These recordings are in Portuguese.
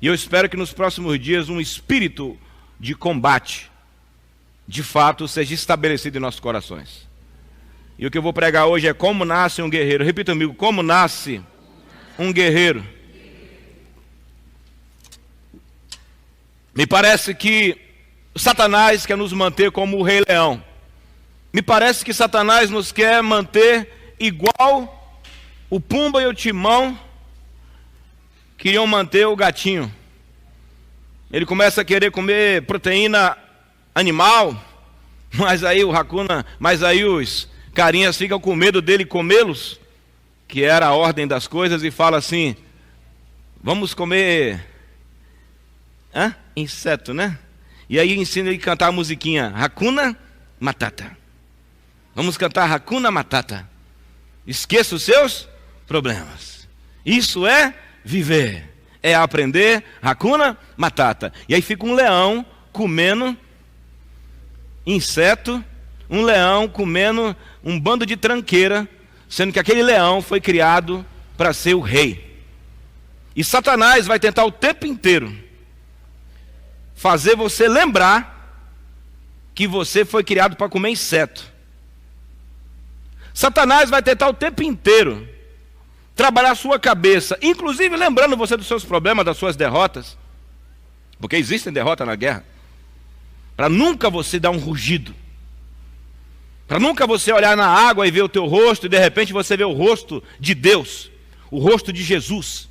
E eu espero que nos próximos dias um espírito de combate, de fato, seja estabelecido em nossos corações. E o que eu vou pregar hoje é como nasce um guerreiro. Repita comigo, como nasce um guerreiro. Me parece que Satanás quer nos manter como o Rei Leão. Me parece que Satanás nos quer manter igual o Pumba e o Timão queriam manter o gatinho. Ele começa a querer comer proteína animal, mas aí os carinhas ficam com medo dele comê-los, que era a ordem das coisas, e fala assim: vamos comer inseto, né? E aí ensina ele a cantar a musiquinha Hakuna Matata. Vamos cantar Hakuna Matata. Esqueça os seus problemas. Isso é viver, é aprender Hakuna Matata. E aí fica um leão comendo inseto, um leão comendo um bando de tranqueira, sendo que aquele leão foi criado para ser o rei. E Satanás vai tentar o tempo inteiro fazer você lembrar que você foi criado para comer inseto. Satanás vai tentar o tempo inteiro trabalhar a sua cabeça, inclusive lembrando você dos seus problemas, das suas derrotas, porque existem derrotas na guerra, para nunca você dar um rugido, para nunca você olhar na água e ver o teu rosto, e de repente você vê o rosto de Deus, o rosto de Jesus.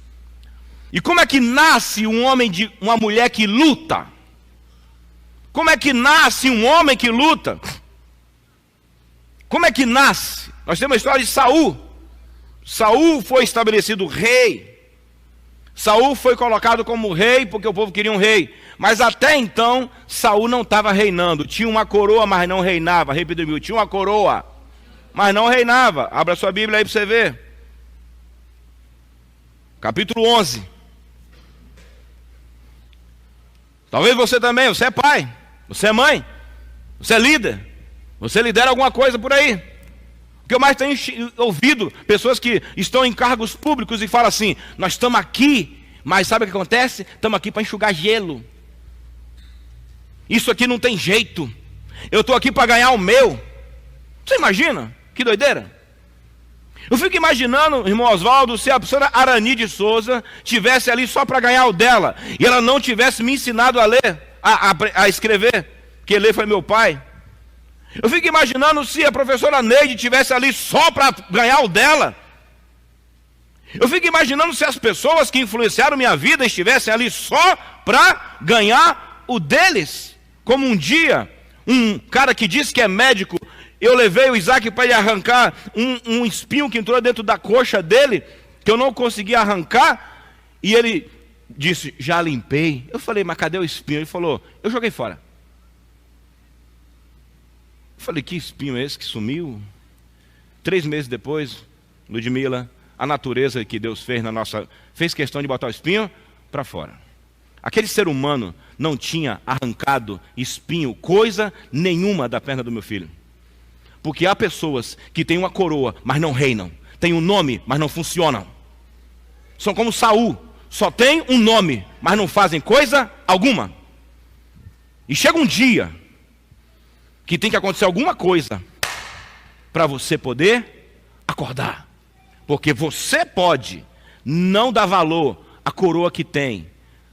E como é que nasce um homem de uma mulher que luta? Como é que nasce um homem que luta? Como é que nasce? Nós temos a história de Saul. Saul foi estabelecido rei. Saul foi colocado como rei porque o povo queria um rei. Mas até então, Saul não estava reinando. Tinha uma coroa, mas não reinava. Repita comigo, tinha uma coroa, mas não reinava. Abra sua Bíblia aí para você ver. Capítulo 11. Talvez você também, você é pai, você é mãe, você é líder, você lidera alguma coisa por aí. O que eu mais tenho ouvido, pessoas que estão em cargos públicos e falam assim: nós estamos aqui, mas sabe o que acontece? Estamos aqui para enxugar gelo. Isso aqui não tem jeito. Eu estou aqui para ganhar o meu. Você imagina? Que doideira. Eu fico imaginando, irmão Oswaldo, se a professora Arani de Souza tivesse ali só para ganhar o dela, e ela não tivesse me ensinado a ler, a escrever, porque ler foi meu pai. Eu fico imaginando se a professora Neide tivesse ali só para ganhar o dela. Eu fico imaginando se as pessoas que influenciaram minha vida estivessem ali só para ganhar o deles. Como um dia, um cara que disse que é médico, eu levei o Isaac para ele arrancar um espinho que entrou dentro da coxa dele, que eu não conseguia arrancar, e ele disse: já limpei. Eu falei: mas cadê o espinho? Ele falou: eu joguei fora. Eu falei: que espinho é esse que sumiu? 3 meses depois, Ludmila, a natureza que Deus fez questão de botar o espinho para fora. Aquele ser humano não tinha arrancado espinho, coisa nenhuma da perna do meu filho. Porque há pessoas que têm uma coroa, mas não reinam. Têm um nome, mas não funcionam. São como Saul, só tem um nome, mas não fazem coisa alguma. E chega um dia que tem que acontecer alguma coisa para você poder acordar. Porque você pode não dar valor à coroa que tem,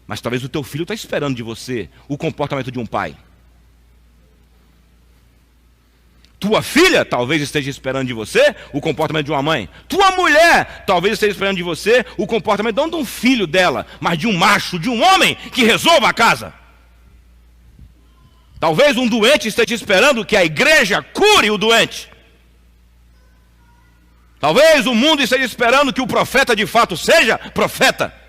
mas talvez o teu filho está esperando de você o comportamento de um pai. Tua filha talvez esteja esperando de você o comportamento de uma mãe. Tua mulher talvez esteja esperando de você o comportamento não de um filho dela, mas de um macho, de um homem que resolva a casa. Talvez um doente esteja esperando que a igreja cure o doente. Talvez o mundo esteja esperando que o profeta de fato seja profeta.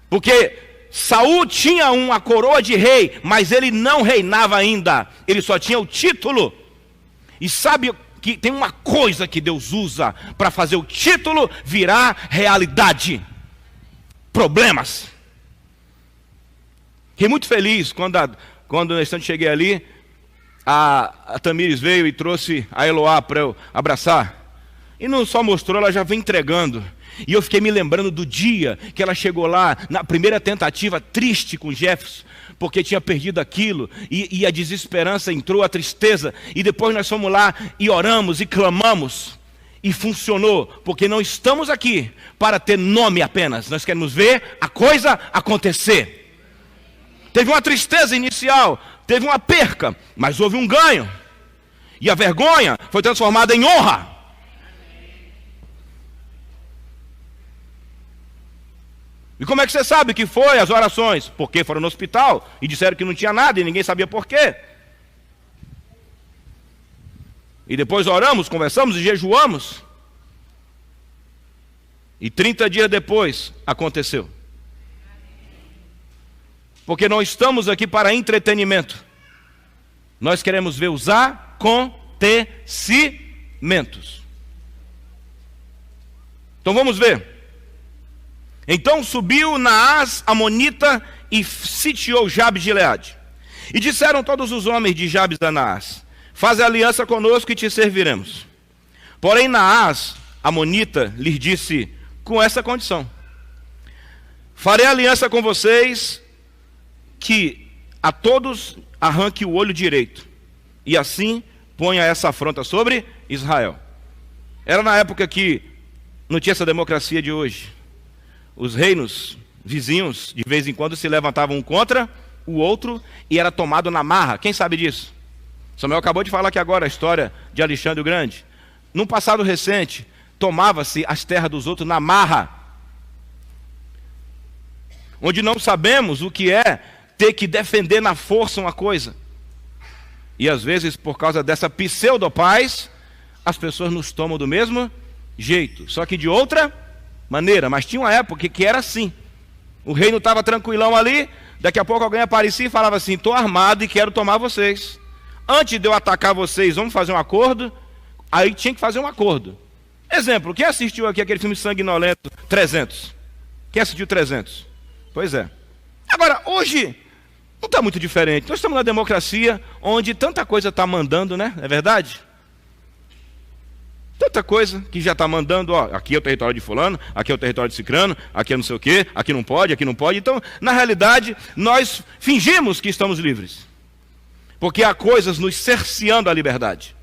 Porque Saul tinha uma coroa de rei, mas ele não reinava ainda. Ele só tinha o título. E sabe que tem uma coisa que Deus usa para fazer o título virar realidade: problemas. Fiquei muito feliz quando no instante cheguei ali, a Tamires veio e trouxe a Eloá para eu abraçar. E não só mostrou, ela já vem entregando. E eu fiquei me lembrando do dia que ela chegou lá, na primeira tentativa, triste com Jefferson, porque tinha perdido aquilo, e a desesperança entrou, a tristeza, e depois nós fomos lá e oramos e clamamos, e funcionou, porque não estamos aqui para ter nome apenas, nós queremos ver a coisa acontecer. Teve uma tristeza inicial, teve uma perca, mas houve um ganho, e a vergonha foi transformada em honra. E como é que você sabe que foi as orações? Porque foram no hospital e disseram que não tinha nada e ninguém sabia por quê. E depois oramos, conversamos e jejuamos. E 30 dias depois aconteceu. Porque não estamos aqui para entretenimento. Nós queremos ver os acontecimentos. Então vamos ver. Então subiu Naás, amonita, e sitiou Jabes de Gileade. E disseram todos os homens de Jabes a Naás: faze aliança conosco e te serviremos. Porém Naás, amonita, lhes disse, com essa condição: farei aliança com vocês, que a todos arranque o olho direito, e assim ponha essa afronta sobre Israel. Era na época que não tinha essa democracia de hoje. Os reinos vizinhos, de vez em quando, se levantavam um contra o outro e era tomado na marra. Quem sabe disso? Samuel acabou de falar aqui agora a história de Alexandre o Grande. Num passado recente, tomava-se as terras dos outros na marra. Onde não sabemos o que é ter que defender na força uma coisa. E às vezes, por causa dessa pseudo-paz, as pessoas nos tomam do mesmo jeito, só que de outra maneira. Mas tinha uma época que era assim. O reino estava tranquilão ali, daqui a pouco alguém aparecia e falava assim: estou armado e quero tomar vocês. Antes de eu atacar vocês, vamos fazer um acordo? Aí tinha que fazer um acordo. Exemplo, quem assistiu aqui aquele filme sanguinolento 300? Quem assistiu 300? Pois é. Agora, hoje, não está muito diferente. Nós estamos na democracia, onde tanta coisa está mandando, né? É verdade? Tanta coisa que já está mandando, ó, aqui é o território de fulano, aqui é o território de cicrano, aqui é não sei o quê, aqui não pode, aqui não pode. Então, na realidade, nós fingimos que estamos livres, porque há coisas nos cerceando a liberdade.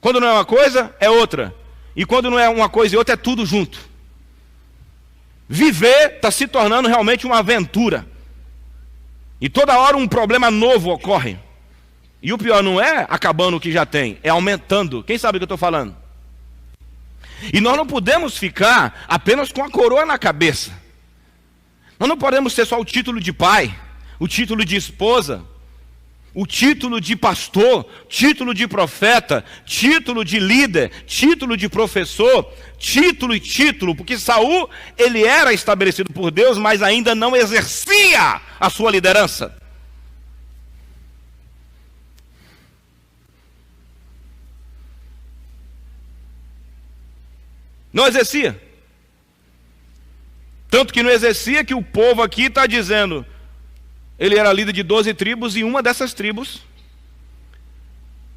Quando não é uma coisa, é outra. E quando não é uma coisa e outra, é tudo junto. Viver está se tornando realmente uma aventura. E toda hora um problema novo ocorre. E o pior não é acabando o que já tem, é aumentando. Quem sabe o que eu estou falando? E nós não podemos ficar apenas com a coroa na cabeça. Nós não podemos ter só o título de pai, o título de esposa, o título de pastor, título de profeta, título de líder, título de professor, título e título, porque Saul, ele era estabelecido por Deus, mas ainda não exercia a sua liderança. Não exercia. Tanto que não exercia que o povo aqui está dizendo, ele era líder de 12 tribos e uma dessas tribos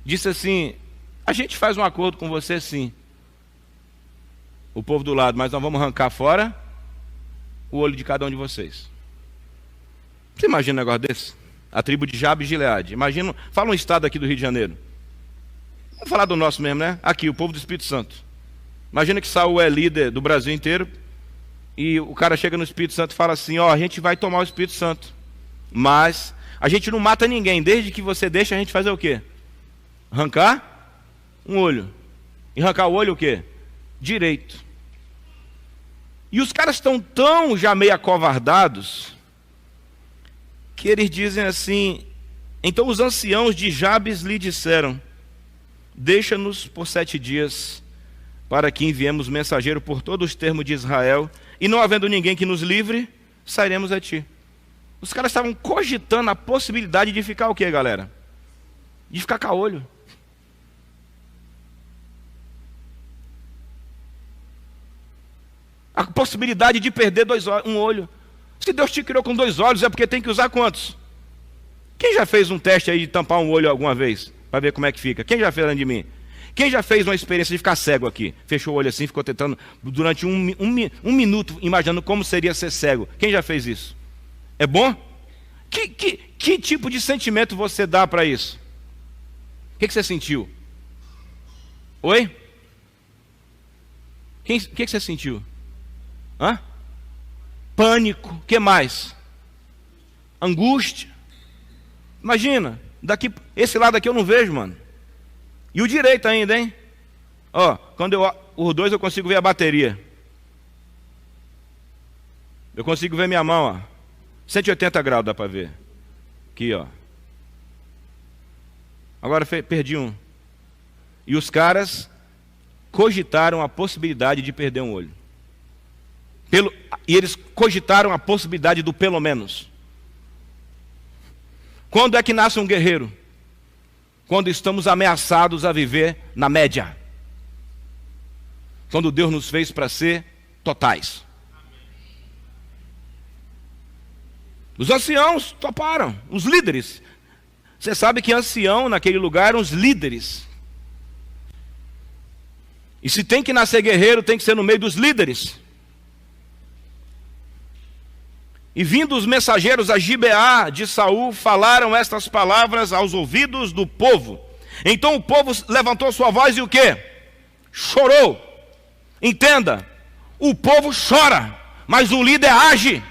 disse assim: a gente faz um acordo com você sim. O povo do lado, mas nós vamos arrancar fora o olho de cada um de vocês. Você imagina um negócio desse? A tribo de Jabes de Gileade. Imagina, fala um estado aqui do Rio de Janeiro. Vamos falar do nosso mesmo, né? Aqui, o povo do Espírito Santo. Imagina que Saul é líder do Brasil inteiro e o cara chega no Espírito Santo e fala assim: ó, a gente vai tomar o Espírito Santo, mas a gente não mata ninguém, desde que você deixa a gente fazer o quê? Arrancar um olho. E arrancar o olho o quê? Direito. E os caras estão tão já meio acovardados que eles dizem assim: então os anciãos de Jabes lhe disseram: deixa-nos por 7 dias, para que enviemos mensageiro por todos os termos de Israel, e não havendo ninguém que nos livre, sairemos a ti. Os caras estavam cogitando a possibilidade de ficar o quê, galera? De ficar caolho. A possibilidade de perder um olho. Se Deus te criou com 2 olhos, é porque tem que usar quantos? Quem já fez um teste aí de tampar um olho alguma vez? Para ver como é que fica. Quem já fez antes de mim? Quem já fez uma experiência de ficar cego aqui? Fechou o olho assim, ficou tentando durante um minuto, imaginando como seria ser cego. Quem já fez isso? É bom? Que tipo de sentimento você dá para isso? O que você sentiu? Oi? O que você sentiu? Hã? Pânico. O que mais? Angústia. Imagina, esse lado aqui eu não vejo, mano. E o direito ainda, hein? Ó, os dois eu consigo ver a bateria. Eu consigo ver minha mão, ó. 180 graus dá para ver. Aqui, ó. Agora perdi um. E os cogitaram a possibilidade de perder um olho. E eles cogitaram a possibilidade do pelo menos. Quando é que nasce um guerreiro? Quando estamos ameaçados a viver na média. Quando Deus nos fez para ser totais. Os anciãos toparam, os líderes. Você sabe que ancião naquele lugar eram os líderes. E se tem que nascer guerreiro, tem que ser no meio dos líderes. E vindo os mensageiros a Gibeá de Saul, falaram estas palavras aos ouvidos do povo. Então o povo levantou sua voz e o quê? Chorou. Entenda, o povo chora, mas o líder age.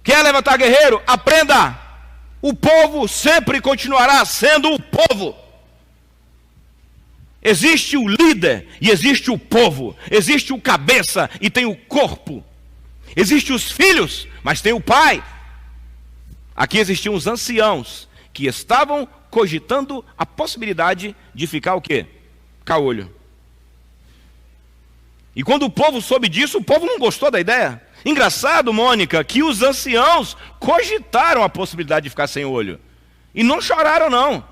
Quer levantar guerreiro? Aprenda. O povo sempre continuará sendo o povo. Existe o líder e existe o povo. Existe o cabeça e tem o corpo. Existem os filhos, mas tem o pai. Aqui existiam os anciãos que estavam cogitando a possibilidade de ficar o quê? Caolho. E quando o povo soube disso, o povo não gostou da ideia. Engraçado, Mônica, que os anciãos cogitaram a possibilidade de ficar sem olho. E não choraram, não.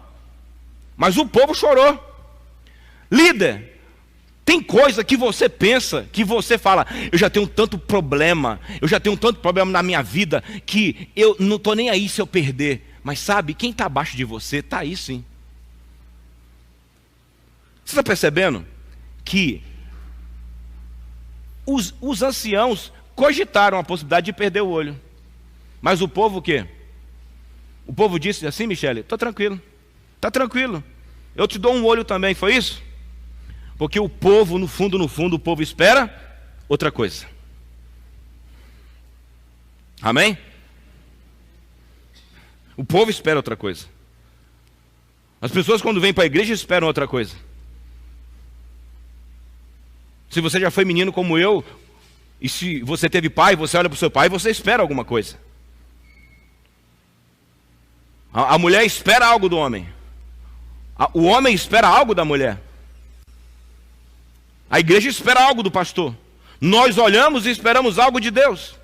Mas o povo chorou. Líder, tem coisa que você pensa, que você fala, eu já tenho tanto problema na minha vida, que eu não estou nem aí se eu perder. Mas sabe, quem está abaixo de você, está aí sim. Você está percebendo que os anciãos cogitaram a possibilidade de perder o olho. Mas o povo o quê? O povo disse assim, Michele, está tranquilo. Eu te dou um olho também, foi isso? Porque o povo, no fundo, o povo espera outra coisa. Amém? O povo espera outra coisa. As pessoas quando vêm para a igreja esperam outra coisa. Se você já foi menino como eu, e se você teve pai, você olha para o seu pai, você espera alguma coisa. A mulher espera algo do homem. O homem espera algo da mulher. A igreja espera algo do pastor. Nós olhamos e esperamos algo de Deus.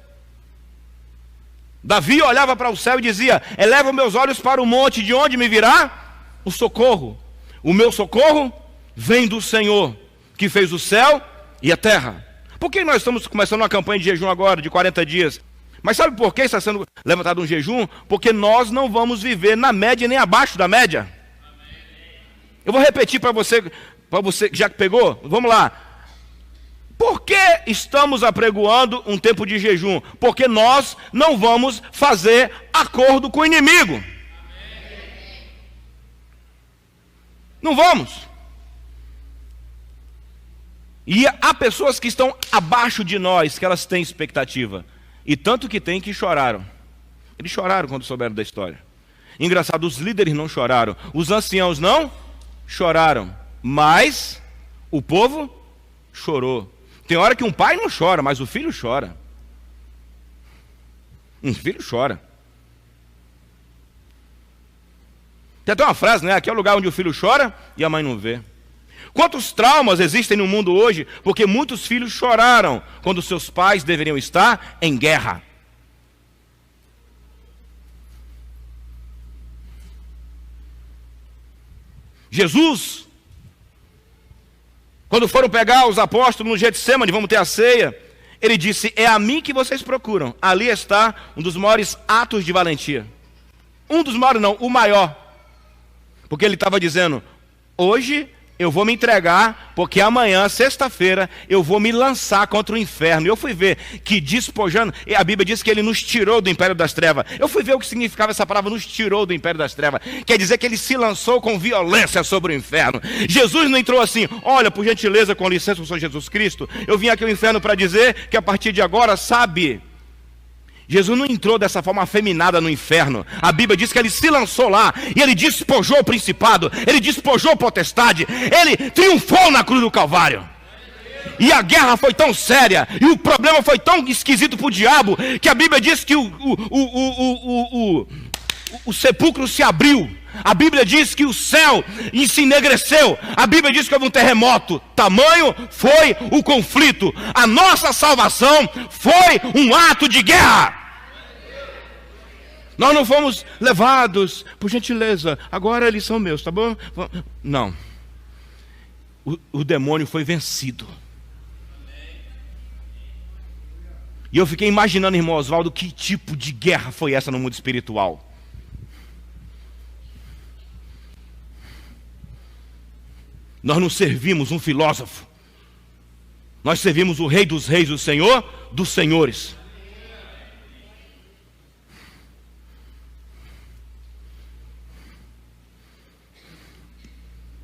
Davi olhava para o céu e dizia, eleva meus olhos para o monte, de onde me virá o socorro. O meu socorro vem do Senhor, que fez o céu e a terra. Por que nós estamos começando uma campanha de jejum agora, de 40 dias? Mas sabe por que está sendo levantado um jejum? Porque nós não vamos viver na média nem abaixo da média. Eu vou repetir para você já que pegou, vamos lá. Por que estamos apregoando um tempo de jejum? Porque nós não vamos fazer acordo com o inimigo. Não vamos. E há pessoas que estão abaixo de nós, que elas têm expectativa. E tanto que tem que choraram. Eles choraram quando souberam da história. Engraçado, os líderes não choraram. Os anciãos não choraram. Mas o povo chorou. Tem hora que um pai não chora, mas o filho chora. Um filho chora. Tem até uma frase, né? Aqui é o lugar onde o filho chora e a mãe não vê. Quantos traumas existem no mundo hoje, porque muitos filhos choraram quando seus pais deveriam estar em guerra. Jesus, quando foram pegar os apóstolos no Getsêmani, vamos ter a ceia, ele disse, é a mim que vocês procuram. Ali está um dos maiores atos de valentia. Um dos maiores não, o maior. Porque ele estava dizendo, hoje eu vou me entregar, porque amanhã, sexta-feira, eu vou me lançar contra o inferno. E eu fui ver que despojando, e a Bíblia diz que ele nos tirou do império das trevas. Eu fui ver o que significava essa palavra, nos tirou do império das trevas. Quer dizer que ele se lançou com violência sobre o inferno. Jesus não entrou assim, olha, por gentileza, com licença, eu sou Jesus Cristo, eu vim aqui ao inferno para dizer que a partir de agora, sabe... Jesus não entrou dessa forma afeminada no inferno. A Bíblia diz que ele se lançou lá e ele despojou o principado, ele despojou a potestade, ele triunfou na cruz do Calvário. E a guerra foi tão séria e o problema foi tão esquisito para o diabo que a Bíblia diz que o sepulcro se abriu. A Bíblia diz que o céu se enegreceu. A Bíblia diz que houve um terremoto. Tamanho foi o conflito. A nossa salvação foi um ato de guerra. Nós não fomos levados, por gentileza, agora eles são meus, tá bom? Não. O demônio foi vencido. E eu fiquei imaginando, irmão Oswaldo, que tipo de guerra foi essa no mundo espiritual. Nós não servimos um filósofo. Nós servimos o Rei dos Reis, o Senhor dos Senhores.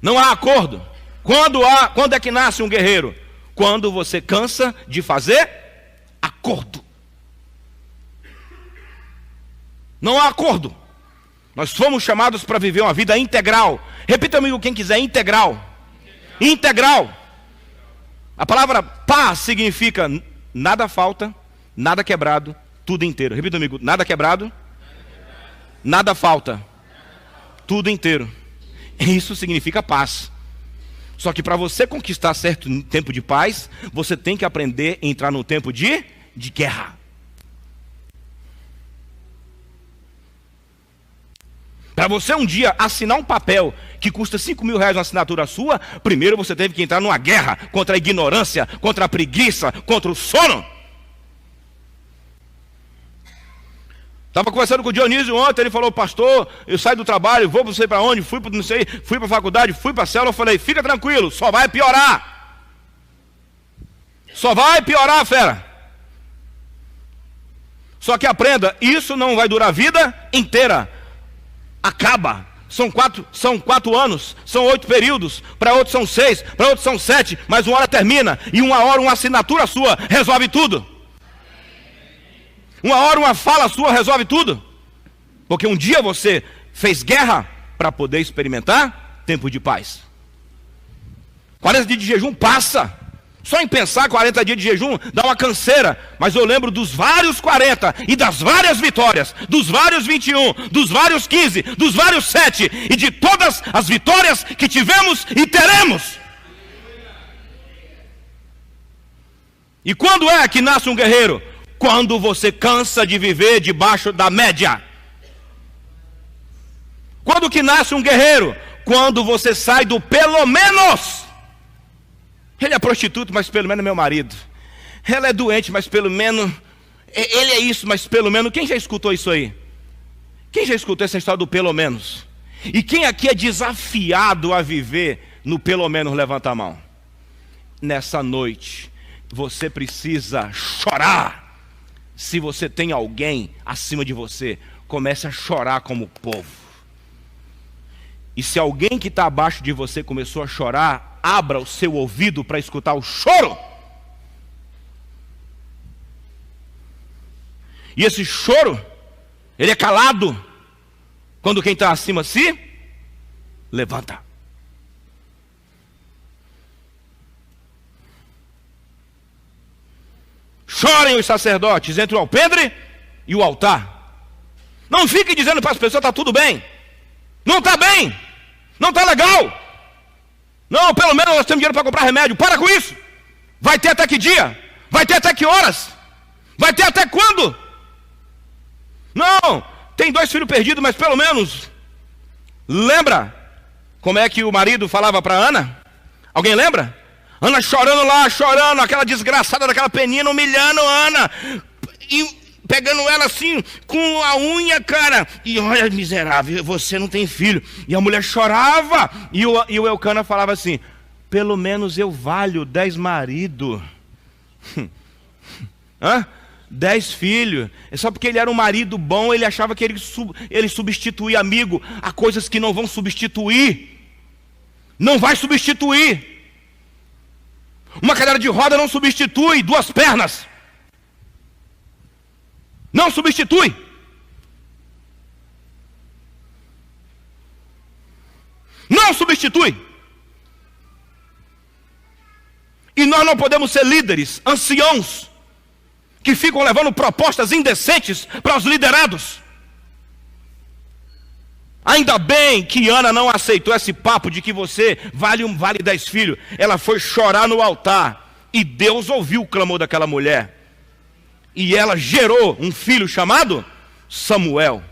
Não há acordo. Quando é que nasce um guerreiro? Quando você cansa de fazer acordo. Não há acordo. Nós fomos chamados para viver uma vida integral. Repita comigo quem quiser, integral. Integral. A palavra pá significa nada falta, nada quebrado, tudo inteiro. Repita comigo, nada quebrado, nada falta, tudo inteiro. Isso significa paz. Só que para você conquistar certo tempo de paz, você tem que aprender a entrar no tempo de guerra. Para você um dia assinar um papel que custa R$5.000 uma assinatura sua, primeiro você teve que entrar numa guerra contra a ignorância, contra a preguiça, contra o sono. Estava conversando com o Dionísio ontem, ele falou, pastor, eu saio do trabalho, vou não sei para onde, fui para a faculdade, fui para a célula, eu falei, fica tranquilo, só vai piorar. Só vai piorar, fera. Só que aprenda, isso não vai durar a vida inteira. Acaba. São quatro anos, são 8 períodos, para outros são 6, para outros são 7, mas uma hora termina, e uma hora uma assinatura sua resolve tudo. Uma hora uma fala sua resolve tudo. Porque um dia você fez guerra para poder experimentar tempo de paz. 40 dias de jejum passa. Só em pensar 40 dias de jejum dá uma canseira. Mas eu lembro dos vários 40 e das várias vitórias, dos vários 21, dos vários 15, dos vários 7 e de todas as vitórias que tivemos e teremos. E quando é que nasce um guerreiro? Quando você cansa de viver debaixo da média. Quando que nasce um guerreiro? Quando você sai do pelo menos. Ele é prostituto, mas pelo menos é meu marido. Ela é doente, mas pelo menos... Ele é isso, mas pelo menos... Quem já escutou isso aí? Quem já escutou essa história do pelo menos? E quem aqui é desafiado a viver no pelo menos, levanta a mão. Nessa noite, você precisa chorar. Se você tem alguém acima de você, comece a chorar como povo. E se alguém que está abaixo de você começou a chorar, abra o seu ouvido para escutar o choro. E esse choro, ele é calado quando quem está acima se levanta. Chorem os sacerdotes entre o alpendre e o altar. Não fique dizendo para as pessoas, está tudo bem. Não está bem. Não está legal. Não, pelo menos nós temos dinheiro para comprar remédio. Para com isso. Vai ter até que dia? Vai ter até que horas? Vai ter até quando? Não, tem 2 filhos perdidos, mas pelo menos. Lembra como é que o marido falava para Ana? Alguém lembra? Ana chorando lá, chorando, aquela desgraçada daquela penina humilhando Ana. E pegando ela assim, com a unha, cara. E olha, miserável, você não tem filho. E a mulher chorava. E o Eucana falava assim: pelo menos eu valho 10 maridos. 10 filhos. É só porque ele era um marido bom, ele achava que ele substituía amigo a coisas que não vão substituir. Não vai substituir. Uma cadeira de roda não substitui 2 pernas. Não substitui. Não substitui. E nós não podemos ser líderes, anciãos, que ficam levando propostas indecentes para os liderados. Ainda bem que Ana não aceitou esse papo de que você vale 10 filhos. Ela foi chorar no altar e Deus ouviu o clamor daquela mulher. E ela gerou um filho chamado Samuel.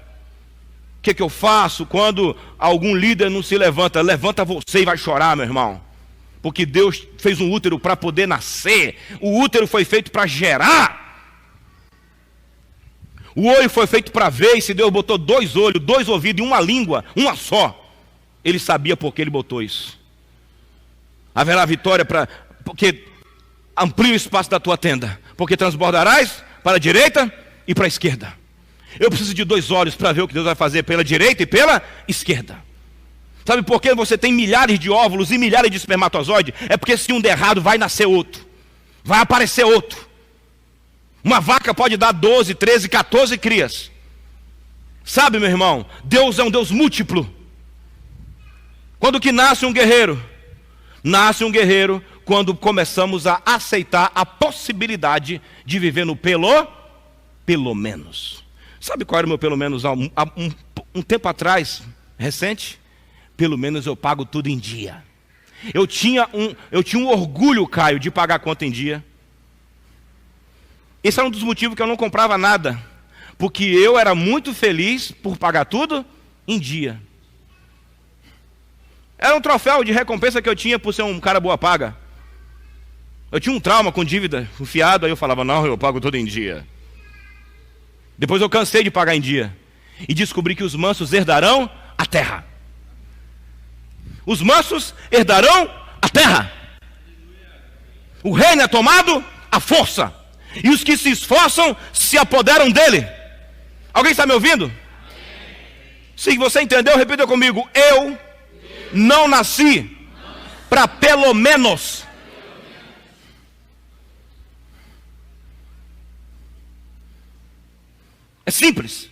O que eu faço quando algum líder não se levanta? Levanta você e vai chorar, meu irmão. Porque Deus fez um útero para poder nascer. O útero foi feito para gerar. O olho foi feito para ver, e se Deus botou 2 olhos, 2 ouvidos e uma língua, uma só, Ele sabia por que Ele botou isso. Haverá vitória porque amplia o espaço da tua tenda, porque transbordarás para a direita e para a esquerda. Eu preciso de 2 olhos para ver o que Deus vai fazer pela direita e pela esquerda. Sabe por que você tem milhares de óvulos e milhares de espermatozoides? É porque se um der errado, vai nascer outro, vai aparecer outro. Uma vaca pode dar 12, 13, 14 crias. Sabe, meu irmão, Deus é um Deus múltiplo. Quando que nasce um guerreiro? Nasce um guerreiro quando começamos a aceitar a possibilidade de viver no pelo menos. Sabe qual era o meu pelo menos há um tempo atrás, recente? Pelo menos eu pago tudo em dia. Eu tinha um orgulho, Caio, de pagar a conta em dia. Esse era um dos motivos que eu não comprava nada, porque eu era muito feliz por pagar tudo em dia. Era um troféu de recompensa que eu tinha por ser um cara boa paga. Eu tinha um trauma com dívida, um fiado, aí eu falava, não, eu pago tudo em dia. Depois eu cansei de pagar em dia e descobri que os mansos herdarão a terra. Os mansos herdarão a terra. O reino é tomado à força. E os que se esforçam se apoderam dele. Alguém está me ouvindo? Se você entendeu, repita comigo. Eu não nasci para pelo menos. É simples.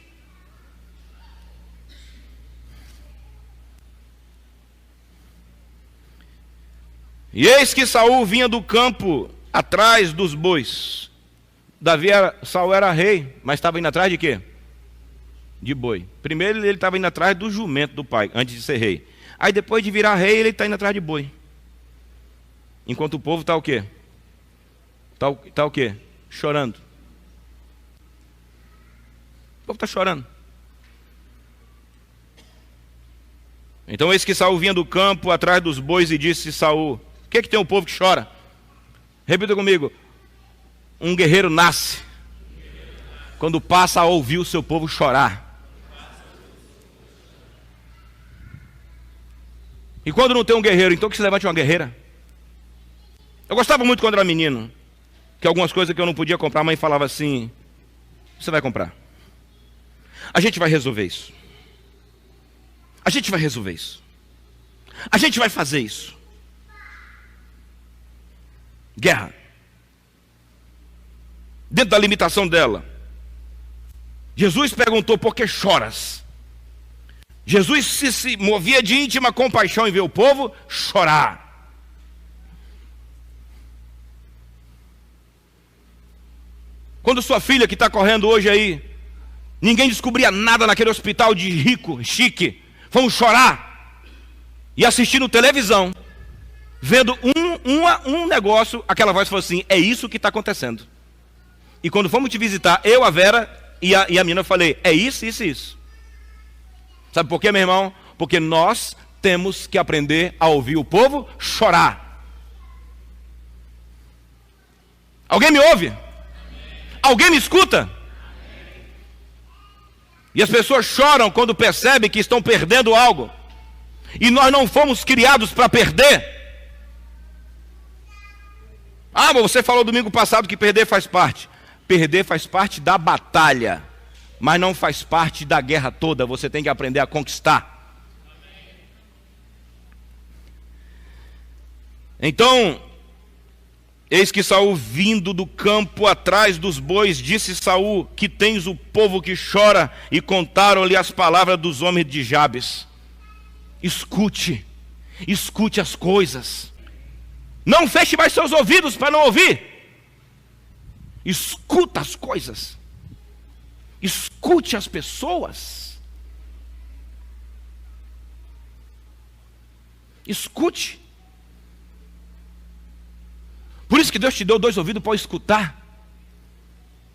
E eis que Saul vinha do campo atrás dos bois. Saul era rei, mas estava indo atrás de quê? De boi. Primeiro ele estava indo atrás do jumento do pai, antes de ser rei. Aí depois de virar rei, ele está indo atrás de boi. Enquanto o povo está o quê? Está o quê? Chorando. O povo está chorando. Então eis que Saul vinha do campo atrás dos bois e disse: Saul, o que tem um povo que chora? Repita comigo. Um guerreiro nasce quando passa a ouvir o seu povo chorar. E quando não tem um guerreiro, então que se levante uma guerreira. Eu gostava muito quando era menino, que algumas coisas que eu não podia comprar, a mãe falava assim: você vai comprar. A gente vai resolver isso. A gente vai resolver isso. A gente vai fazer isso. Guerra. Dentro da limitação dela. Jesus perguntou: por que choras? Jesus se movia de íntima compaixão em ver o povo chorar. Quando sua filha que está correndo hoje aí, ninguém descobria nada naquele hospital de rico, chique, vamos chorar e assistindo televisão, vendo um negócio, aquela voz falou assim: é isso que está acontecendo. E quando fomos te visitar, eu, a Vera e a menina, eu falei: é isso, isso e isso. Sabe por quê, meu irmão? Porque nós temos que aprender a ouvir o povo chorar. Alguém me ouve? Alguém me escuta? E as pessoas choram quando percebem que estão perdendo algo. E nós não fomos criados para perder. Ah, mas você falou domingo passado que perder faz parte. Perder faz parte da batalha, mas não faz parte da guerra toda. Você tem que aprender a conquistar. Então, eis que Saul, vindo do campo atrás dos bois, disse Saul: que tens o povo que chora? E contaram-lhe as palavras dos homens de Jabes. Escute as coisas. Não feche mais seus ouvidos para não ouvir. Escuta as coisas. Escute as pessoas. Escute. Por isso que Deus te deu 2 ouvidos para escutar.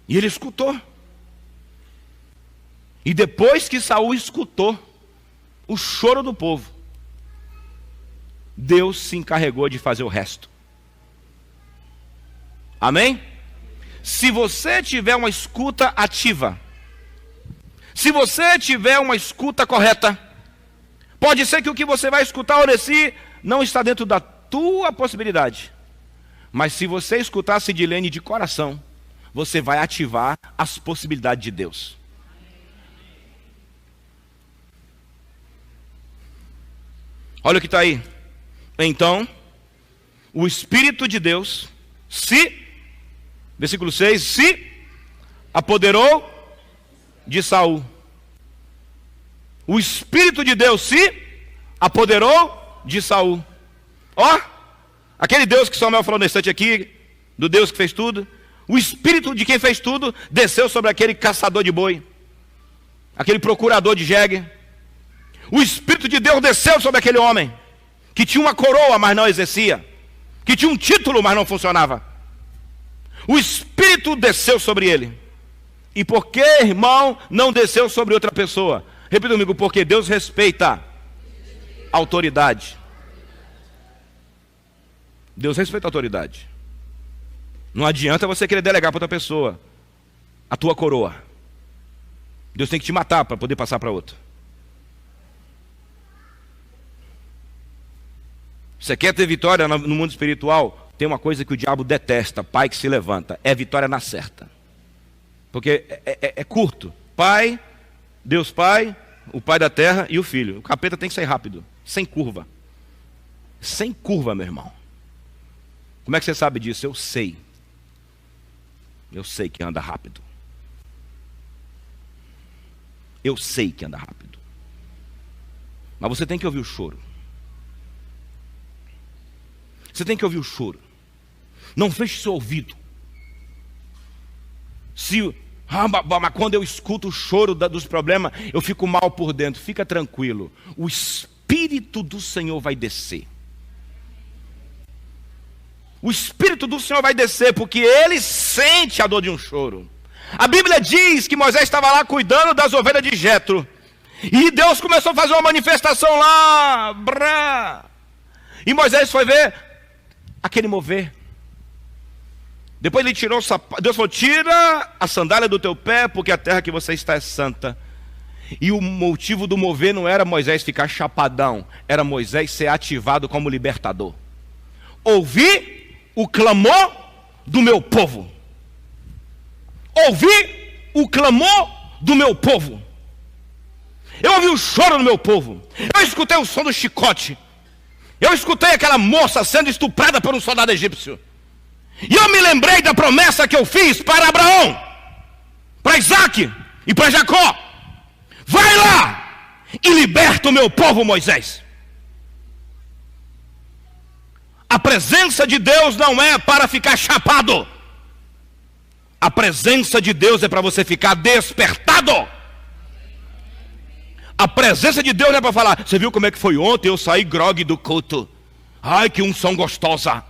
E ele escutou. E depois que Saul escutou o choro do povo, Deus se encarregou de fazer o resto. Amém? Se você tiver uma escuta ativa, se você tiver uma escuta correta, pode ser que o que você vai escutar ou desse não está dentro da tua possibilidade. Mas se você escutar a Sidilene de coração, você vai ativar as possibilidades de Deus. Olha o que está aí. Então, o Espírito de Deus versículo 6, se apoderou de Saul. O Espírito de Deus se apoderou de Saul. Ó, aquele Deus que Samuel falou no instante aqui, do Deus que fez tudo, o Espírito de quem fez tudo desceu sobre aquele caçador de boi, aquele procurador de jegue. O Espírito de Deus desceu sobre aquele homem que tinha uma coroa, mas não exercia, que tinha um título, mas não funcionava. O Espírito desceu sobre ele. E por que, irmão, não desceu sobre outra pessoa? Repita comigo: porque Deus respeita a autoridade. Deus respeita a autoridade. Não adianta você querer delegar para outra pessoa a tua coroa. Deus tem que te matar para poder passar para outra. Você quer ter vitória no mundo espiritual? Tem uma coisa que o diabo detesta: pai que se levanta. É vitória na certa. Porque é curto. Pai, Deus Pai, o Pai da terra e o Filho. O capeta tem que sair rápido, sem curva. Sem curva, meu irmão. Como é que você sabe disso? Eu sei. Eu sei que anda rápido. Eu sei que anda rápido. Mas você tem que ouvir o choro. Você tem que ouvir o choro. Não feche seu ouvido. Mas quando eu escuto o choro dos problemas, eu fico mal por dentro. Fica tranquilo. O Espírito do Senhor vai descer. O Espírito do Senhor vai descer, porque Ele sente a dor de um choro. A Bíblia diz que Moisés estava lá cuidando das ovelhas de Jetro. E Deus começou a fazer uma manifestação lá. E Moisés foi ver aquele mover. Depois ele tirou o sapato. Deus falou: tira a sandália do teu pé, porque a terra que você está é santa. E o motivo do mover não era Moisés ficar chapadão, era Moisés ser ativado como libertador. Ouvi o clamor do meu povo. Ouvi o clamor do meu povo. Eu ouvi o choro do meu povo. Eu escutei o som do chicote. Eu escutei aquela moça sendo estuprada por um soldado egípcio. E eu me lembrei da promessa que eu fiz para Abraão, para Isaac e para Jacó. Vai lá e liberta o meu povo, Moisés. A presença de Deus não é para ficar chapado. A presença de Deus é para você ficar despertado. A presença de Deus não é para falar: você viu como é que foi ontem? Eu saí grogue do culto. Ai, que unção gostosa.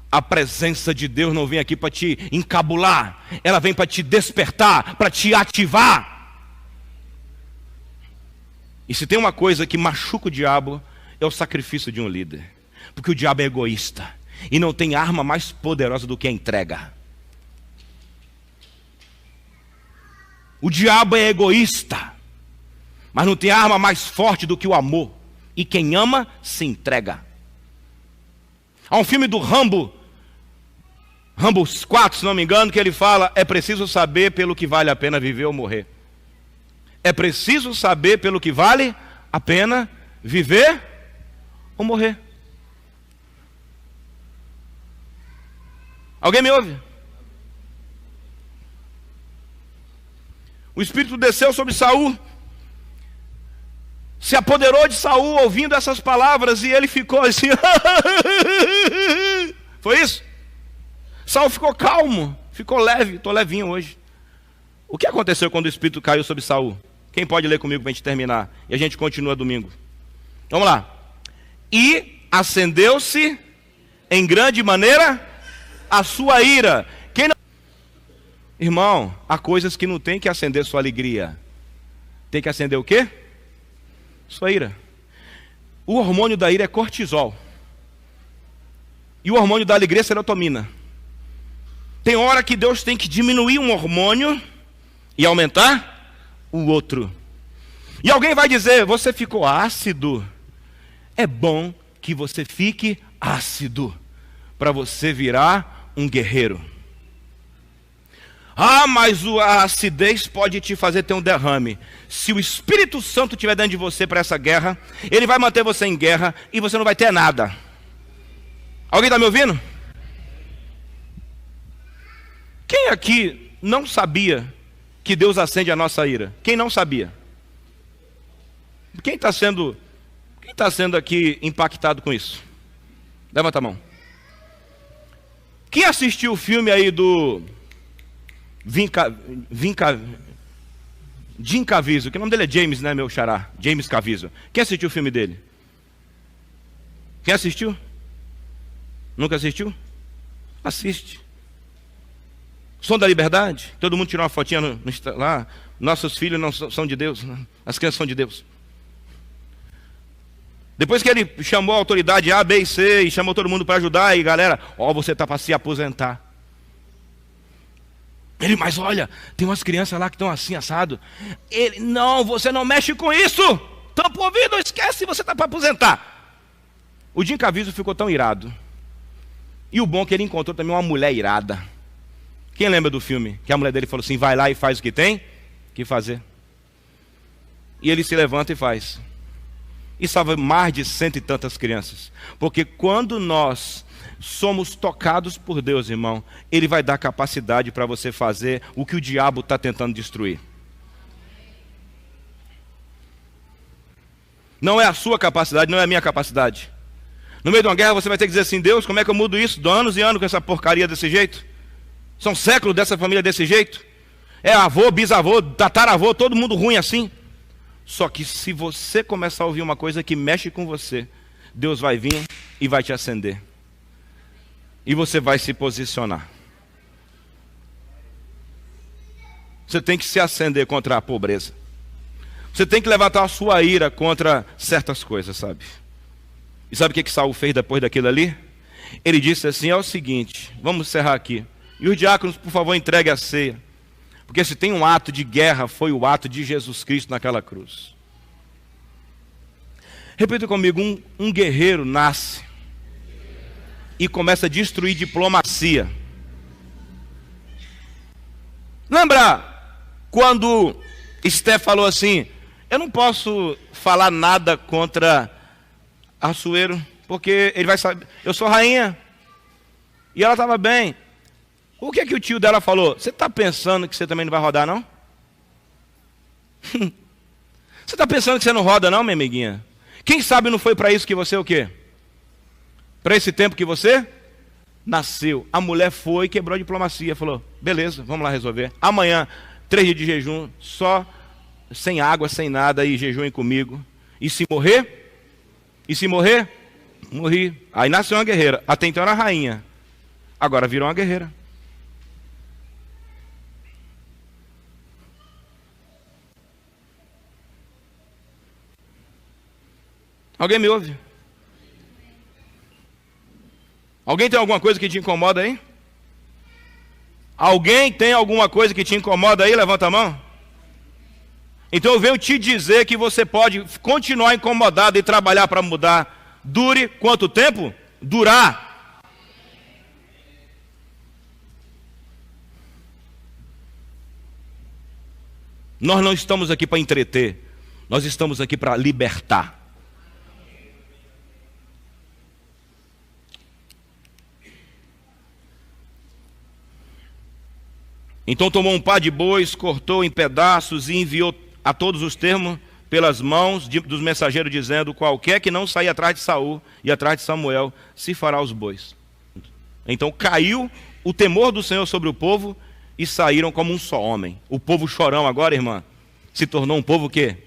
A presença de Deus não vem aqui para te encabular. Ela vem para te despertar, para te ativar. E se tem uma coisa que machuca o diabo, é o sacrifício de um líder. Porque o diabo é egoísta. E não tem arma mais poderosa do que a entrega. O diabo é egoísta, mas não tem arma mais forte do que o amor. E quem ama, se entrega. Há um filme do Rambo 4, se não me engano, que ele fala: é preciso saber pelo que vale a pena viver ou morrer. É preciso saber pelo que vale a pena viver ou morrer. Alguém me ouve? O Espírito desceu sobre Saul, se apoderou de Saul ouvindo essas palavras, e ele ficou assim. Foi isso? Saul ficou calmo, ficou leve. Estou levinho hoje. O que aconteceu quando o Espírito caiu sobre Saul? Quem pode ler comigo para a gente terminar? E a gente continua domingo. Vamos lá. E acendeu-se em grande maneira a sua ira. Quem não... Irmão, há coisas que não tem que acender sua alegria. Tem que acender o quê? Sua ira. O hormônio da ira é cortisol. E o hormônio da alegria é serotonina. Tem hora que Deus tem que diminuir um hormônio e aumentar o outro. E alguém vai dizer: você ficou ácido. É bom que você fique ácido, para você virar um guerreiro. Ah, mas a acidez pode te fazer ter um derrame. Se o Espírito Santo estiver dentro de você para essa guerra, ele vai manter você em guerra e você não vai ter nada. Alguém está me ouvindo? Quem aqui não sabia que Deus acende a nossa ira? Quem não sabia? Quem está sendo aqui impactado com isso? Levanta a mão. Quem assistiu o filme aí do Jim Caviezel, que o nome dele é James, né, meu xará? James Caviezel. Quem assistiu o filme dele? Quem assistiu? Nunca assistiu? Assiste. Som da Liberdade. Todo mundo tirou uma fotinha lá. Nossos filhos não são de Deus, né? As crianças são de Deus. Depois que ele chamou a autoridade A, B e C e chamou todo mundo para ajudar, e galera, você está para se aposentar. Ele, mas olha, tem umas crianças lá que estão assim, assado. Ele, não, você não mexe com isso. Tampa o ouvido, esquece, você está para aposentar. O Jim Caviezel ficou tão irado. E o bom é que ele encontrou também uma mulher irada. Quem lembra do filme? Que a mulher dele falou assim: vai lá e faz o que tem que fazer. E ele se levanta e faz. E salva mais de 100 e tantas crianças. Porque quando nós somos tocados por Deus, irmão, Ele vai dar capacidade para você fazer o que o diabo está tentando destruir. Não é a sua capacidade, não é a minha capacidade. No meio de uma guerra você vai ter que dizer assim: Deus, como é que eu mudo isso? Dou anos e anos com essa porcaria desse jeito. São séculos dessa família desse jeito. É avô, bisavô, tataravô, todo mundo ruim assim. Só que se você começar a ouvir uma coisa que mexe com você, Deus vai vir e vai te acender. E você vai se posicionar. Você tem que se acender contra a pobreza. Você tem que levantar a sua ira contra certas coisas, sabe? E sabe o que Saul fez depois daquilo ali? Ele disse assim: é o seguinte, vamos encerrar aqui. E os diáconos, por favor, entreguem a ceia. Porque se tem um ato de guerra, foi o ato de Jesus Cristo naquela cruz. Repita comigo: um guerreiro nasce e começa a destruir diplomacia. Lembra quando Esté falou assim: eu não posso falar nada contra Assuero, porque ele vai saber, eu sou rainha. E ela estava bem. O que é que o tio dela falou? Você está pensando que você também não vai rodar, não? Você está pensando que você não roda, não, minha amiguinha? Quem sabe não foi para isso que você o quê? Para esse tempo que você nasceu. A mulher foi e quebrou a diplomacia. Falou: beleza, vamos lá resolver. Amanhã, 3 dias de jejum, só sem água, sem nada, e jejuem comigo. E se morrer? E se morrer? Morri. Aí nasceu uma guerreira. Até então era rainha. Agora virou uma guerreira. Alguém me ouve? Alguém tem alguma coisa que te incomoda aí? Alguém tem alguma coisa que te incomoda aí? Levanta a mão. Então eu venho te dizer que você pode continuar incomodado e trabalhar para mudar. Dure quanto tempo? Durar. Nós não estamos aqui para entreter, nós estamos aqui para libertar. Então tomou um par de bois, cortou em pedaços e enviou a todos os termos pelas mãos dos mensageiros, dizendo: qualquer que não sair atrás de Saul e atrás de Samuel, se fará os bois. Então caiu o temor do Senhor sobre o povo e saíram como um só homem. O povo chorão agora, irmã, se tornou um povo o quê?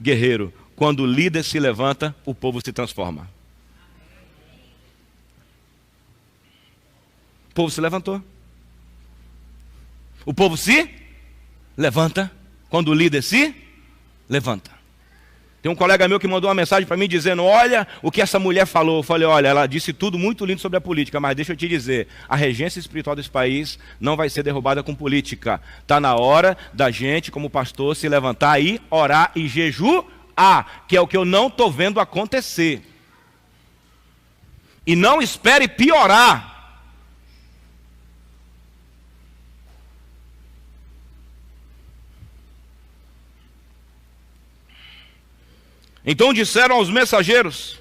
Guerreiro. Quando o líder se levanta, o povo se transforma. O povo se levantou. O povo se levanta quando o líder se levanta. Tem um colega meu que mandou uma mensagem para mim dizendo: olha o que essa mulher falou. Eu falei: olha, ela disse tudo muito lindo sobre a política, mas deixa eu te dizer, a regência espiritual desse país não vai ser derrubada com política. Está na hora da gente, como pastor, se levantar e orar e jejuar, que é o que eu não estou vendo acontecer. E não espere piorar. Então disseram aos mensageiros,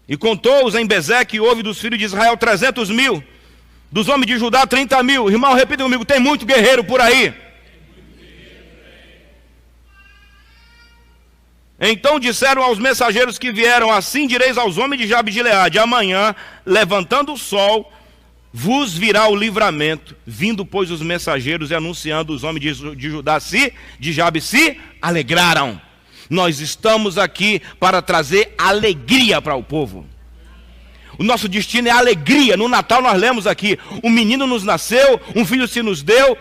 e contou-os em Bezeque, e houve dos filhos de Israel 300.000, dos homens de Judá 30.000. Irmão, repita comigo, tem muito guerreiro por aí. Então disseram aos mensageiros que vieram: assim direis aos homens de Jabe de Gileade: amanhã, levantando o sol, vos virá o livramento. Vindo, pois, os mensageiros e anunciando, os homens de Judá de Jabe se alegraram. Nós estamos aqui para trazer alegria para o povo. O nosso destino é alegria. No Natal nós lemos aqui: um menino nos nasceu, um filho se nos deu,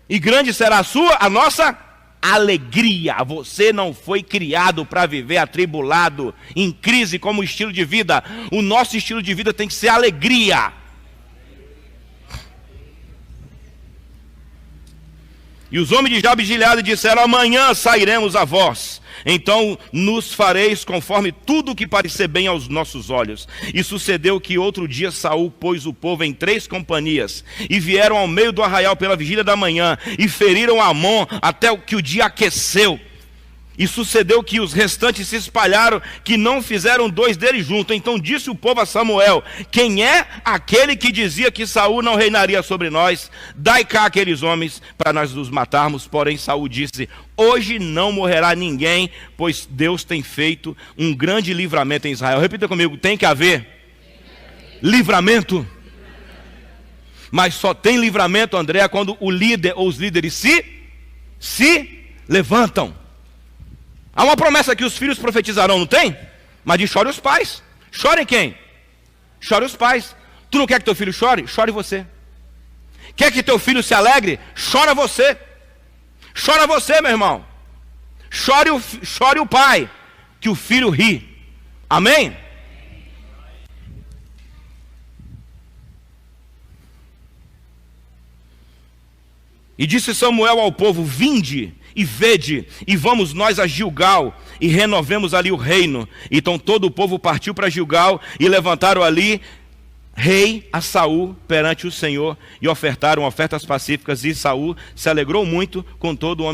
e grande será a nossa alegria. Você não foi criado para viver atribulado, em crise como estilo de vida. O nosso estilo de vida tem que ser alegria. E os homens de Jabe de Gileade disseram: amanhã sairemos a vós. Então nos fareis conforme tudo que parecer bem aos nossos olhos. E sucedeu que outro dia Saul pôs o povo em 3 companhias, e vieram ao meio do arraial pela vigília da manhã, e feriram Amon até que o dia aqueceu. E sucedeu que os restantes se espalharam, que não fizeram 2 deles juntos. Então disse o povo a Samuel: quem é aquele que dizia que Saul não reinaria sobre nós? Dai cá aqueles homens para nós os matarmos. Porém Saul disse: hoje não morrerá ninguém, pois Deus tem feito um grande livramento em Israel. Repita comigo: tem que haver livramento. Mas só tem livramento, André, quando o líder ou os líderes se levantam. Há uma promessa que os filhos profetizarão, não tem? Mas diz: chore os pais. Chorem quem? Chore os pais. Tu não quer que teu filho chore? Chore você. Quer que teu filho se alegre? Chora você. Chora você, meu irmão. Chore o pai, que o filho ri. Amém? E disse Samuel ao povo: vinde e vede, e vamos nós a Gilgal, e renovemos ali o reino. Então todo o povo partiu para Gilgal, e levantaram ali rei a Saul perante o Senhor, e ofertaram ofertas pacíficas, e Saul se alegrou muito com todos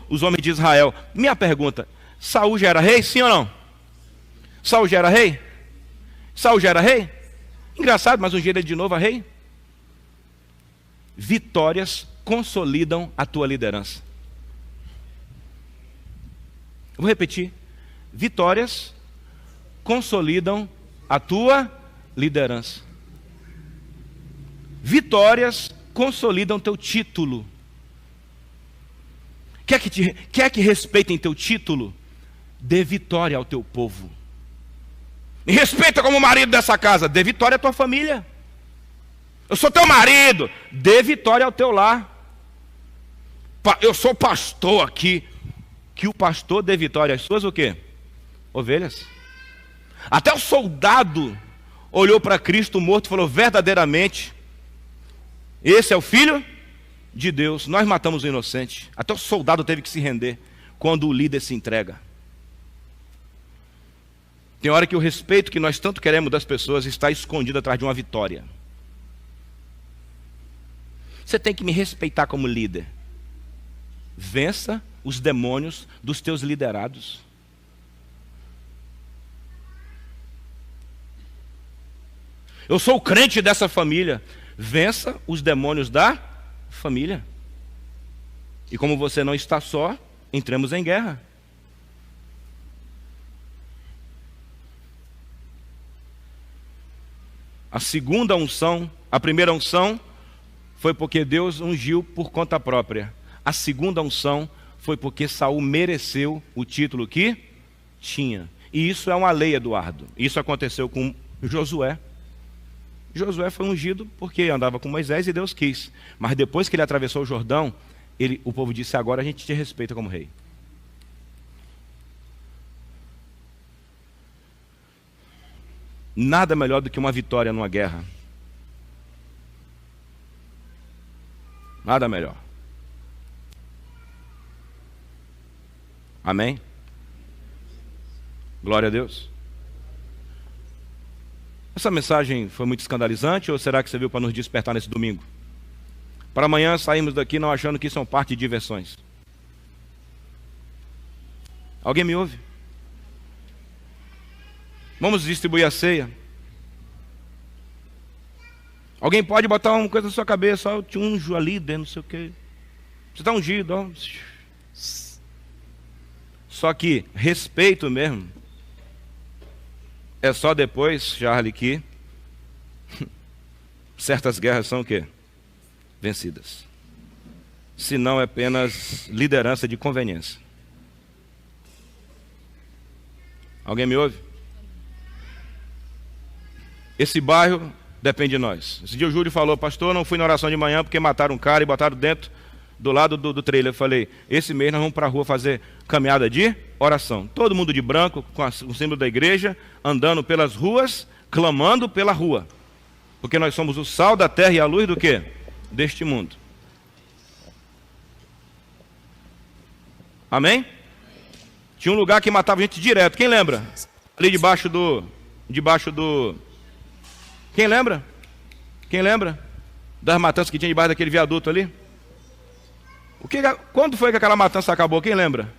os homens de Israel. Minha pergunta: Saul já era rei, sim ou não? Saul já era rei? Saul já era rei? Engraçado, mas um dia ele de novo é rei. Vitórias consolidam a tua liderança. Vou repetir: vitórias consolidam a tua liderança. Vitórias consolidam teu título. Quer que respeitem teu título? Dê vitória ao teu povo. Me respeita como marido dessa casa. Dê vitória à tua família. Eu sou teu marido. Dê vitória ao teu lar. Eu sou pastor aqui. Que o pastor dê vitória às suas o quê? Ovelhas. Até o soldado olhou para Cristo morto e falou: verdadeiramente, esse é o Filho de Deus, nós matamos o inocente. Até o soldado teve que se render quando o líder se entrega. Tem hora que o respeito que nós tanto queremos das pessoas está escondido atrás de uma vitória. Você tem que me respeitar como líder. Vença os demônios dos teus liderados. Eu sou o crente dessa família. Vença os demônios da família. E como você não está só, entremos em guerra. A segunda unção, a primeira unção foi porque Deus ungiu por conta própria. A segunda unção foi porque Saul mereceu o título que tinha. E isso é uma lei, Eduardo. Isso aconteceu com Josué. Josué foi ungido porque andava com Moisés e Deus quis. Mas depois que ele atravessou o Jordão, o povo disse: agora a gente te respeita como rei. Nada melhor do que uma vitória numa guerra. Nada melhor. Amém? Glória a Deus. Essa mensagem foi muito escandalizante ou será que você viu para nos despertar nesse domingo? Para amanhã saímos daqui não achando que são parte de diversões. Alguém me ouve? Vamos distribuir a ceia. Alguém pode botar uma coisa na sua cabeça: eu te unjo ali dentro, não sei o quê. Você está ungido, ó. Só que respeito mesmo é só depois, Charlie, que certas guerras são o quê? Vencidas. Se não é apenas liderança de conveniência. Alguém me ouve? Esse bairro depende de nós. Esse dia o Júlio falou: pastor, não fui na oração de manhã porque mataram um cara e botaram dentro do lado do trailer. Eu falei: esse mês nós vamos para a rua fazer caminhada de oração. Todo mundo de branco, com o símbolo da igreja, andando pelas ruas, clamando pela rua. Porque nós somos o sal da terra e a luz do quê? Deste mundo. Amém? Tinha um lugar que matava gente direto. Quem lembra? Ali debaixo do... Quem lembra? Quem lembra? Das matanças que tinha debaixo daquele viaduto ali? Quando foi que aquela matança acabou? Quem lembra?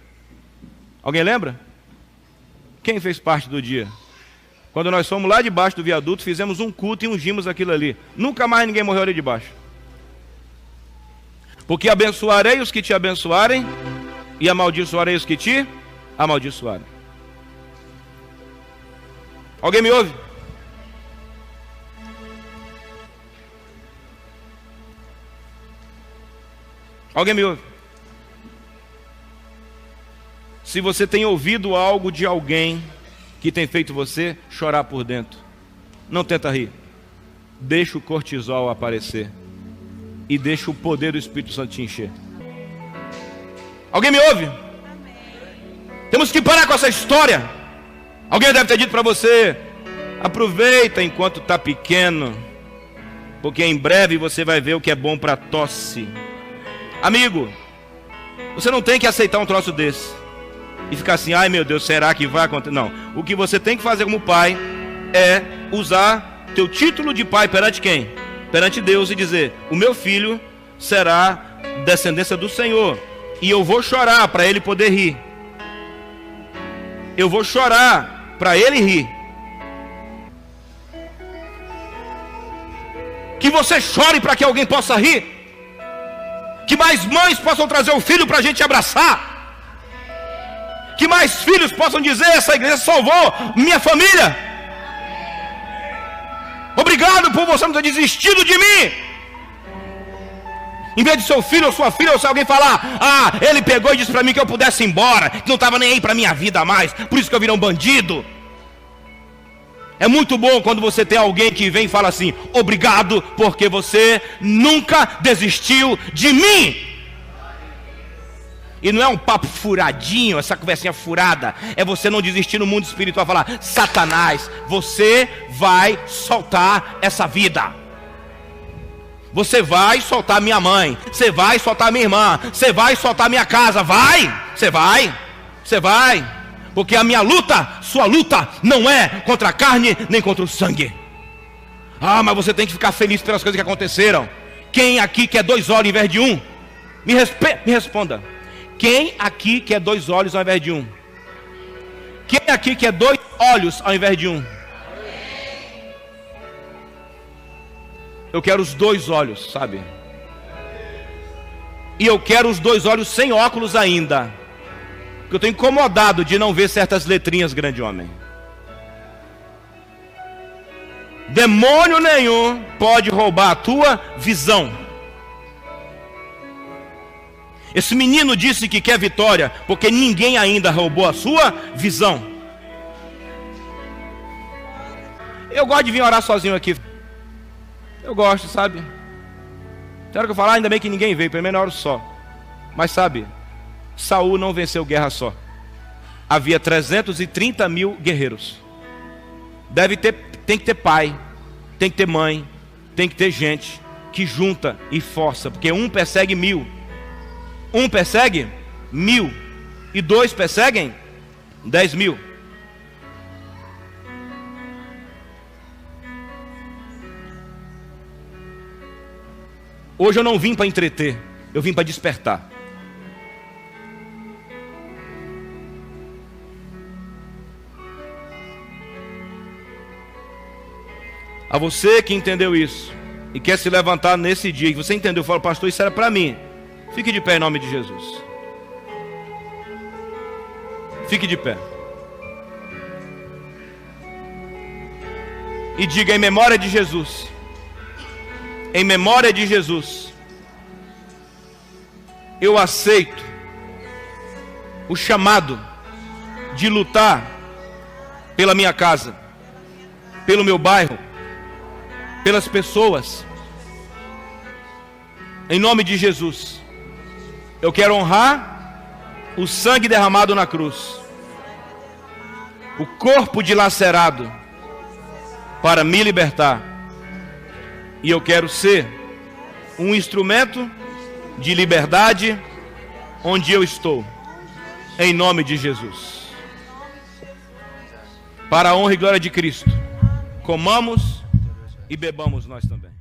Alguém lembra? Quem fez parte do dia? Quando nós fomos lá debaixo do viaduto, fizemos um culto e ungimos aquilo ali. Nunca mais ninguém morreu ali debaixo. Porque abençoarei os que te abençoarem e amaldiçoarei os que te amaldiçoarem. Alguém me ouve? Alguém me ouve? Se você tem ouvido algo de alguém que tem feito você chorar por dentro, não tenta rir. Deixa o cortisol aparecer e deixa o poder do Espírito Santo te encher. Alguém me ouve? Temos que parar com essa história. Alguém deve ter dito para você: aproveita enquanto está pequeno, porque em breve você vai ver o que é bom para tosse. Amigo, você não tem que aceitar um troço desse e ficar assim: ai meu Deus, será que vai acontecer? Não, o que você tem que fazer como pai é usar teu título de pai perante quem? Perante Deus, e dizer: o meu filho será descendência do Senhor, e eu vou chorar para ele poder rir. Eu vou chorar para ele rir. Que você chore para que alguém possa rir. Que mais mães possam trazer o filho para a gente abraçar. Que mais filhos possam dizer: essa igreja salvou minha família. Obrigado por você não ter desistido de mim. Em vez de seu filho ou sua filha, ou se alguém falar: ah, ele pegou e disse para mim que eu pudesse ir embora, que não estava nem aí para minha vida mais, por isso que eu virei um bandido. É muito bom quando você tem alguém que vem e fala assim: obrigado porque você nunca desistiu de mim. E não é um papo furadinho, essa conversinha furada. É você não desistir no mundo espiritual, falar: Satanás, você vai soltar essa vida. Você vai soltar minha mãe, você vai soltar minha irmã, você vai soltar minha casa, você vai, porque a minha luta, sua luta, não é contra a carne nem contra o sangue. Ah, mas você tem que ficar feliz pelas coisas que aconteceram. Quem aqui quer 2 olhos ao invés de um? Me responda. Quem aqui quer 2 olhos ao invés de um? Quem aqui quer 2 olhos ao invés de um? Eu quero os 2 olhos, sabe? E eu quero os 2 olhos sem óculos ainda, porque eu estou incomodado de não ver certas letrinhas, grande homem. Demônio nenhum pode roubar a tua visão. Esse menino disse que quer vitória, porque ninguém ainda roubou a sua visão. Eu gosto de vir orar sozinho aqui. Eu gosto, sabe? Tem hora que eu falar, ainda bem que ninguém veio, pelo menos na hora só. Mas sabe, Saul não venceu guerra só. Havia 330 mil guerreiros. Tem que ter pai, tem que ter mãe, tem que ter gente que junta e força, porque um persegue 1000. Um persegue 1000 e 2 perseguem 10.000. Hoje eu não vim para entreter, eu vim para despertar. A você que entendeu isso e quer se levantar nesse dia, e você entendeu, fala, pastor, isso era para mim. Fique de pé em nome de Jesus. Fique de pé. E diga em memória de Jesus. Em memória de Jesus, eu aceito o chamado de lutar pela minha casa, pelo meu bairro, pelas pessoas. Em nome de Jesus, eu quero honrar o sangue derramado na cruz, o corpo dilacerado para me libertar. E eu quero ser um instrumento de liberdade onde eu estou, em nome de Jesus. Para a honra e glória de Cristo, comamos e bebamos nós também.